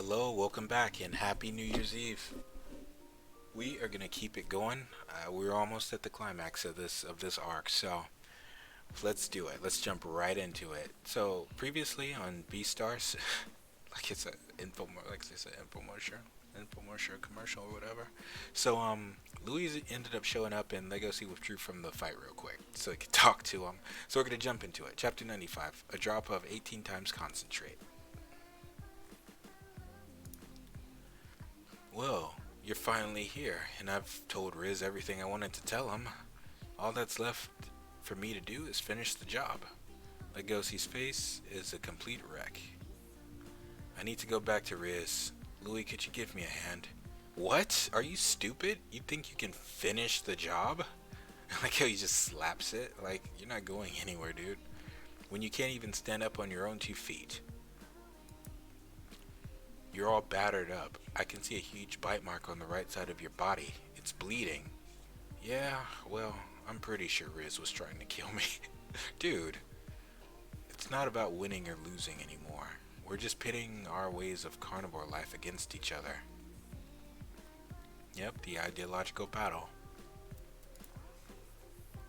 Hello, welcome back, and happy New Year's Eve. We are gonna keep it going. We're almost at the climax of this arc, so let's do it. Let's jump right into it. So previously on Beastars, like it's a like it's an infomercial commercial or whatever. So Louis ended up showing up, and Legosi withdrew from the fight real quick, so he could talk to him. So we're gonna jump into it. Chapter 95: A drop of 18 times concentrate. Well, you're finally here, and I've told Riz everything I wanted to tell him. All that's left for me to do is finish the job. Legosi's face is a complete wreck. I need to go back to Riz. Louis, could you give me a hand? What? Are you stupid? You think you can finish the job? Like how he just slaps it? Like, you're not going anywhere, dude. When you can't even stand up on your own 2 feet. You're all battered up. I can see a huge bite mark on the right side of your body. It's bleeding. Yeah, well, I'm pretty sure Riz was trying to kill me. Dude, it's not about winning or losing anymore. We're just pitting our ways of carnivore life against each other. Yep, the ideological battle.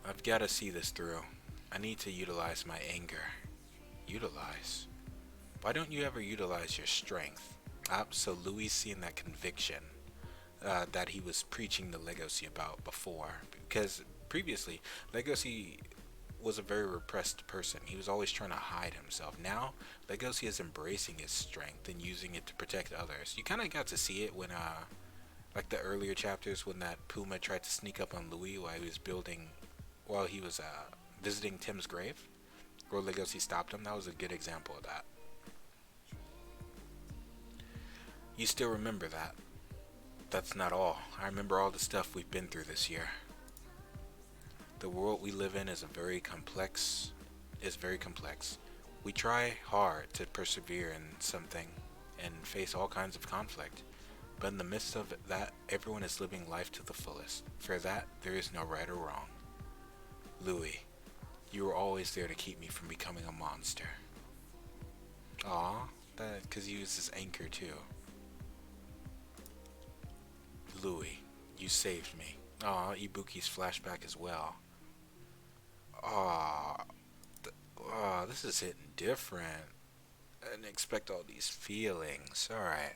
I've got to see this through. I need to utilize my anger. Utilize? Why don't you ever utilize your strength? So Louis seen that conviction that he was preaching to Legosi about before. Because previously, Legosi was a very repressed person. He was always trying to hide himself. Now, Legosi is embracing his strength and using it to protect others. You kind of got to see it when, like the earlier chapters when that Puma tried to sneak up on Louis while he was visiting Tim's grave. Where Legosi stopped him. That was a good example of that. You still remember that. That's not all. I remember all the stuff we've been through this year. The world we live in is very complex. We try hard to persevere in something and face all kinds of conflict. But in the midst of that, everyone is living life to the fullest. For that, there is no right or wrong. Louis, you were always there to keep me from becoming a monster. Aw, that because he was his anchor too. Louis, you saved me. Aw, Ibuki's flashback as well. Aw, this is hitting different. I didn't expect all these feelings. Alright,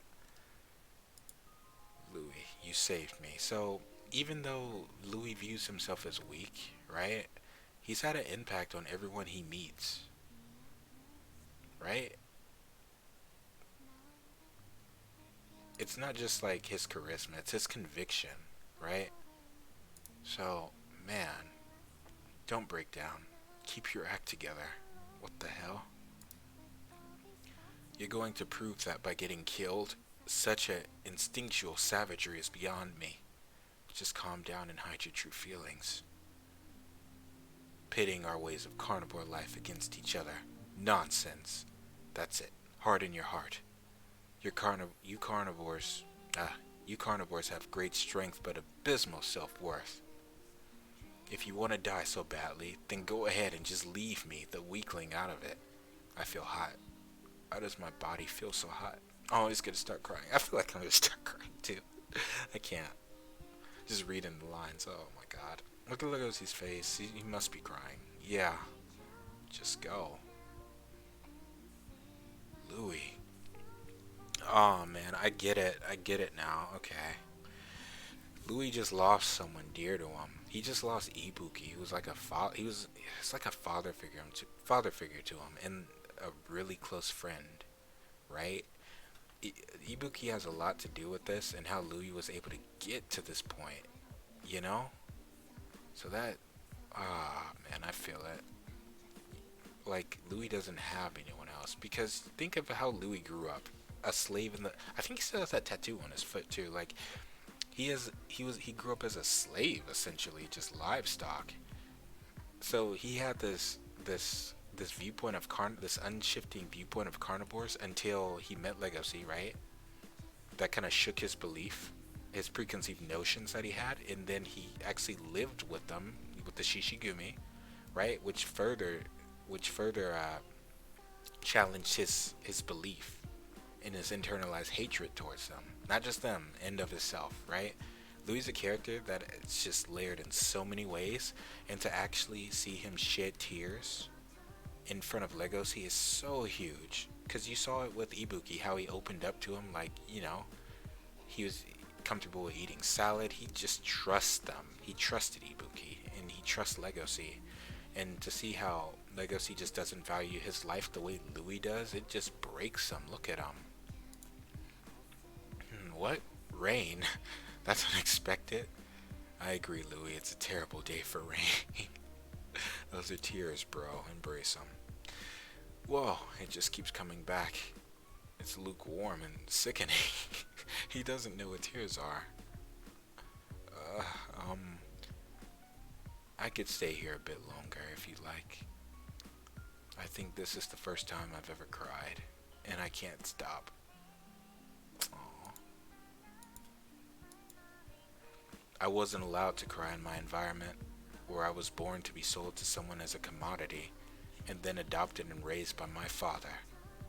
Louis, you saved me. So, even though Louis views himself as weak, right? He's had an impact on everyone he meets, right? It's not just like his charisma, it's his conviction, right? So, man, don't break down. Keep your act together. What the hell? You're going to prove that by getting killed? Such a instinctual savagery is beyond me. Just calm down and hide your true feelings. Pitting our ways of carnivore life against each other. Nonsense. That's it. Harden your heart. You carnivores, you carnivores have great strength but abysmal self-worth. If you want to die so badly, then go ahead and just leave me, the weakling, out of it. I feel hot. Why does my body feel so hot? Oh, he's gonna start crying. I feel like I'm gonna start crying too. I can't. Just reading the lines. Oh my god. Look at Legosi's face. He must be crying. Yeah. Just go. Louis. Oh man, I get it. I get it now. Okay. Louis just lost someone dear to him. He just lost Ibuki. He was like a it's like a father figure to him, and a really close friend, right? Ibuki has a lot to do with this and how Louis was able to get to this point, you know? So that, man, I feel it. Like, Louis doesn't have anyone else, because think of how Louis grew up. A slave in the, I think he still has that tattoo on his foot too. Like, he grew up as a slave, essentially, just livestock. So he had this viewpoint of this unshifting viewpoint of carnivores until he met Legosi, right? That kind of shook his belief, his preconceived notions that he had, and then he actually lived with them, with the Shishigumi, right? Which further challenged his belief and his internalized hatred towards them. Not just them, end of himself, right? Louis is a character that it's just layered in so many ways, and to actually see him shed tears in front of Legosi is so huge. Because you saw it with Ibuki, how he opened up to him, like, he was comfortable with eating salad. He just trusts them. He trusted Ibuki, and he trusts Legosi. And to see how Legosi just doesn't value his life the way Louis does, it just breaks him. Look at him. What? Rain? That's unexpected. I agree, Louis. It's a terrible day for rain. Those are tears, bro. Embrace them. Whoa, it just keeps coming back. It's lukewarm and sickening. He doesn't know what tears are. Uh, um, I could stay here a bit longer if you like. I think this is the first time I've ever cried, and I can't stop. Aww. I wasn't allowed to cry in my environment, where I was born to be sold to someone as a commodity, and then adopted and raised by my father,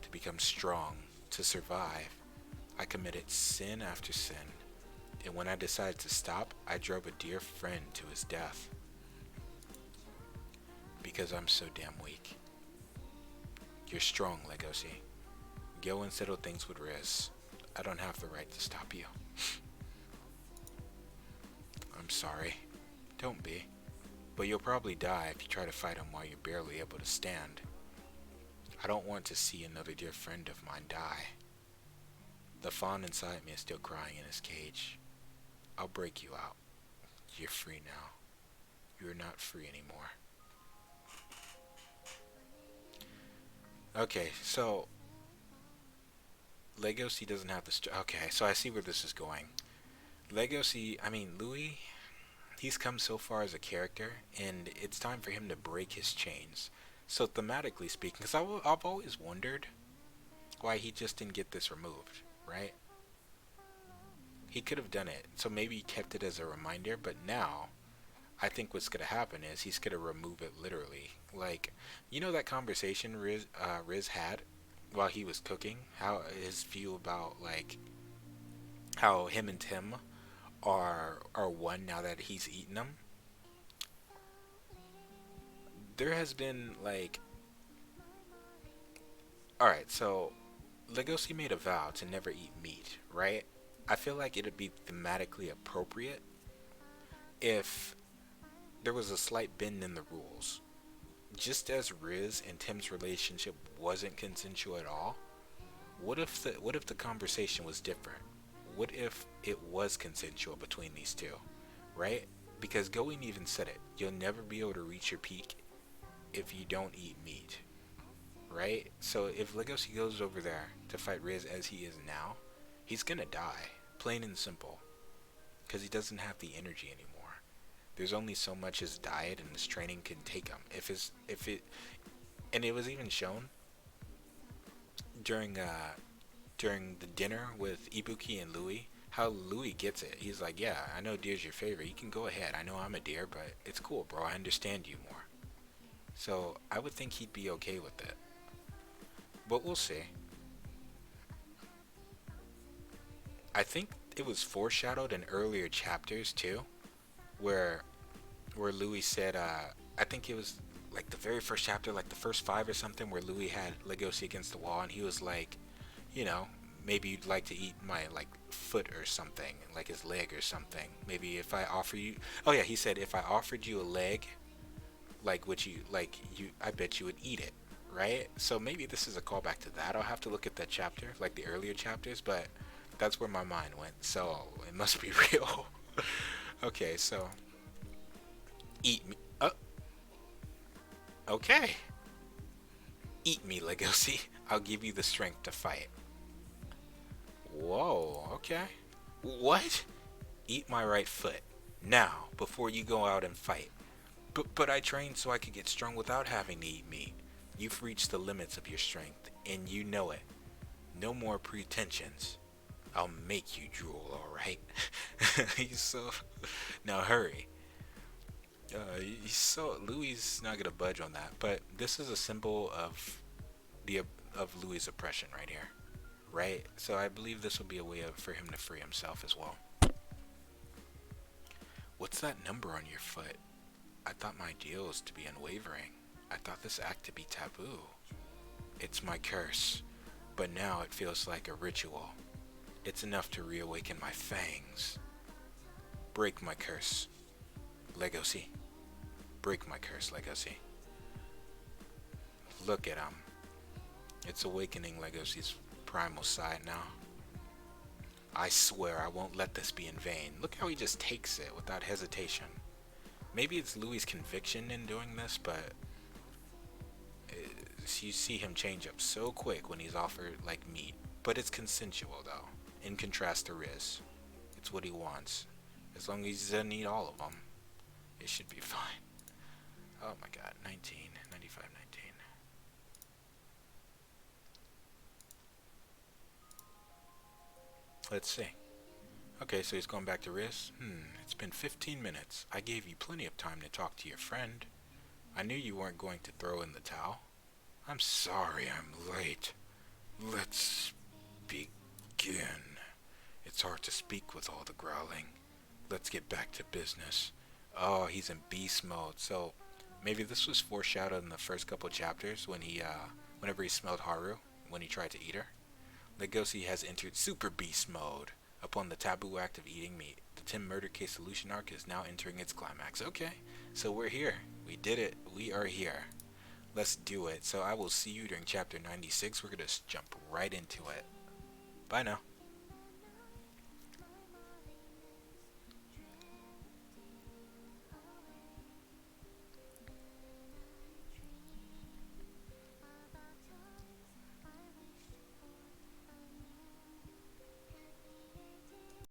to become strong, to survive. I committed sin after sin, and when I decided to stop, I drove a dear friend to his death. Because I'm so damn weak. You're strong, Legosi. Go and settle things with Riz. I don't have the right to stop you. I'm sorry. Don't be. But you'll probably die if you try to fight him while you're barely able to stand. I don't want to see another dear friend of mine die. The fawn inside me is still crying in his cage. I'll break you out. You're free now. You're not free anymore. Okay, so Legosi doesn't have the okay, so I see where this is going. Louis, he's come so far as a character, and it's time for him to break his chains. So thematically speaking, because I've always wondered why he just didn't get this removed, right? He could have done it, so maybe he kept it as a reminder, but now I think what's gonna happen is he's gonna remove it literally. Like, that conversation Riz had while he was cooking, how his view about like how him and Tim are one now that he's eaten them. There has been like, all right, so Legosi made a vow to never eat meat, right? I feel like it'd be thematically appropriate if there was a slight bend in the rules. Just as Riz and Tim's relationship wasn't consensual at all, what if the conversation was different? What if it was consensual between these two, right? Because Going even said it. You'll never be able to reach your peak if you don't eat meat, right? So if Legosi goes over there to fight Riz as he is now, he's gonna die, plain and simple, because he doesn't have the energy anymore. There's only so much his diet and his training can take him. And it was even shown during the dinner with Ibuki and Louis, how Louis gets it. He's like, yeah, I know deer's your favorite. You can go ahead. I know I'm a deer, but it's cool, bro. I understand you more. So I would think he'd be okay with it. But we'll see. I think it was foreshadowed in earlier chapters too, where Louis said, I think it was like the very first chapter, like the first 5 or something, where Louis had Legosi against the wall, and he was like, maybe you'd like to eat my like foot or something, like his leg or something. Maybe if I offer you, oh yeah, he said if I offered you a leg, like would you like you? I bet you would eat it, right? So maybe this is a callback to that. I'll have to look at that chapter, like the earlier chapters, but that's where my mind went. So it must be real. Okay, so eat me. Okay. Eat me, Legosi. I'll give you the strength to fight. Whoa, okay. What? Eat my right foot. Now, before you go out and fight. But I trained so I could get strong without having to eat meat. You've reached the limits of your strength, and you know it. No more pretensions. I'll make you drool, alright? He's so... Now hurry. Louis not gonna budge on that, but this is a symbol of Louis' oppression right here. right? So I believe this will be a way for him to free himself as well. What's that number on your foot? I thought my ideal was to be unwavering. I thought this act to be taboo. It's my curse, but now it feels like a ritual. It's enough to reawaken my fangs. Break my curse, Legosi. Break my curse, Legosi. Look at him. It's awakening Legosi's primal side now. I swear I won't let this be in vain. Look how he just takes it without hesitation. Maybe it's Louis' conviction in doing this, but you see him change up so quick when he's offered like meat. But it's consensual though, in contrast to Riz. It's what he wants. As long as he doesn't eat all of them, it should be fine. Oh my god, 19, 95, 19. Let's see. Okay, so he's going back to Riz. It's been 15 minutes. I gave you plenty of time to talk to your friend. I knew you weren't going to throw in the towel. I'm sorry I'm late. Let's begin. It's hard to speak with all the growling. Let's get back to business. Oh, he's in beast mode. So maybe this was foreshadowed in the first couple chapters when whenever he smelled Haru, when he tried to eat her. Legosi has entered super beast mode. Upon the taboo act of eating meat, the Tim murder case solution arc is now entering its climax. Okay, so we're here. We did it. We are here. Let's do it. So I will see you during chapter 96. We're going to jump right into it. Bye now.